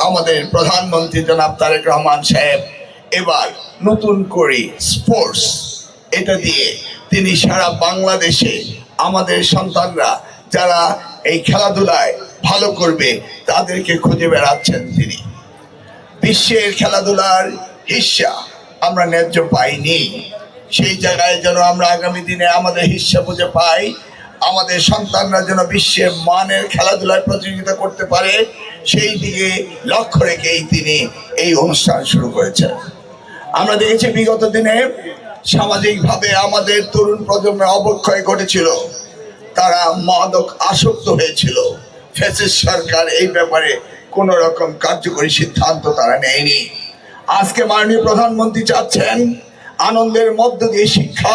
আমাদের প্রধানমন্ত্রী জনাব তারেক রহমান সাহেব এবার নতুন করে স্পোর্টস এটা দিয়ে তিনি সারা বাংলাদেশে আমাদের সন্তানরা যারা এই খেলাধুলায় ভালো করবে তাদেরকে খুঁজে বেড়াচ্ছেন। তিনি বিশ্বের খেলাধুলার হিস্সা আমরা ন্যায্য পাইনি, সেই জায়গায় যেন আমরা আগামী দিনে আমাদের হিস্সা বুঝে পাই, আমাদের সন্তানরা যেন বিশ্বের মানের খেলাধুলায় প্রতিযোগিতা করতে পারে, সেই দিকে লক্ষ্য রেখেই তিনি এই অনুষ্ঠান শুরু করেছেন। আমরা দেখেছি বিগত দিনে সামাজিকভাবে আমাদের তরুণ প্রজন্মের অবক্ষয় ঘটেছিল, তারা মাদক আসক্ত হয়েছিল। ফ্যাসিস্ট সরকার এই ব্যাপারে কোনো রকম কার্যকরী সিদ্ধান্ত তারা নেয়নি। আজকে মাননীয় প্রধানমন্ত্রী চাচ্ছেন আনন্দের মধ্য দিয়ে শিক্ষা,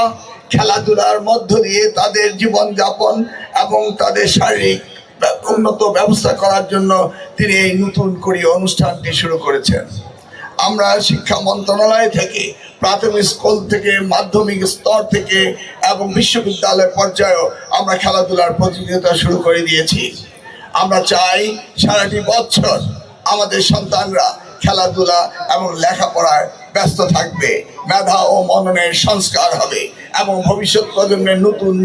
খেলাধুলার মধ্য দিয়ে তাদের জীবনযাপন এবং তাদের শারীরিক উন্নত ব্যবস্থা করার জন্য তিনি এই নতুন করে অনুষ্ঠানটি শুরু করেছেন। আমরা শিক্ষা মন্ত্রণালয় থেকে প্রাথমিক স্কুল থেকে মাধ্যমিক স্তর থেকে এবং বিশ্ববিদ্যালয় পর্যায়েও আমরা খেলাধুলার প্রতিযোগিতা শুরু করে দিয়েছি। আমরা চাই সারাটি বছর আমাদের সন্তানরা খেলাধুলা এবং লেখাপড়ায় ব্যস্ত থাকবে, মেধা ও মননের সংস্কার হবে এবং ভবিষ্যৎ প্রজন্মের নতুন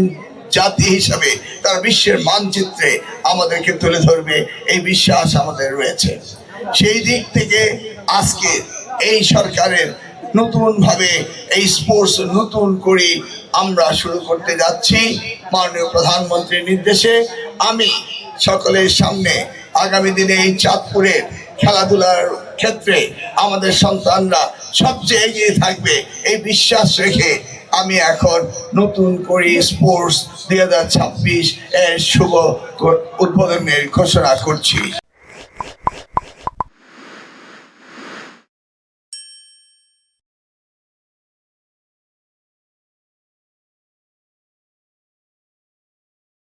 জাতি হিসাবে তারা বিশ্বের মানচিত্রে আমাদেরকে তুলে ধরবে, এই বিশ্বাস আমাদের রয়েছে। সেই দিক থেকে আজকে এই সরকারের নতুনভাবে এই স্পোর্টস নতুন করে আমরা শুরু করতে যাচ্ছি মাননীয় প্রধানমন্ত্রীর নির্দেশে। আমি সকলের সামনে আগামী দিনে এই চাঁদপুরের খেলাধুলার ক্ষেত্রে আমাদের সন্তানরা সবচেয়ে এগিয়ে থাকবে এই বিশ্বাস রেখে আমি এখন নতুন করে স্পোর্টস 2026 এর শুভ উদ্বোধনের ঘোষণা করছি।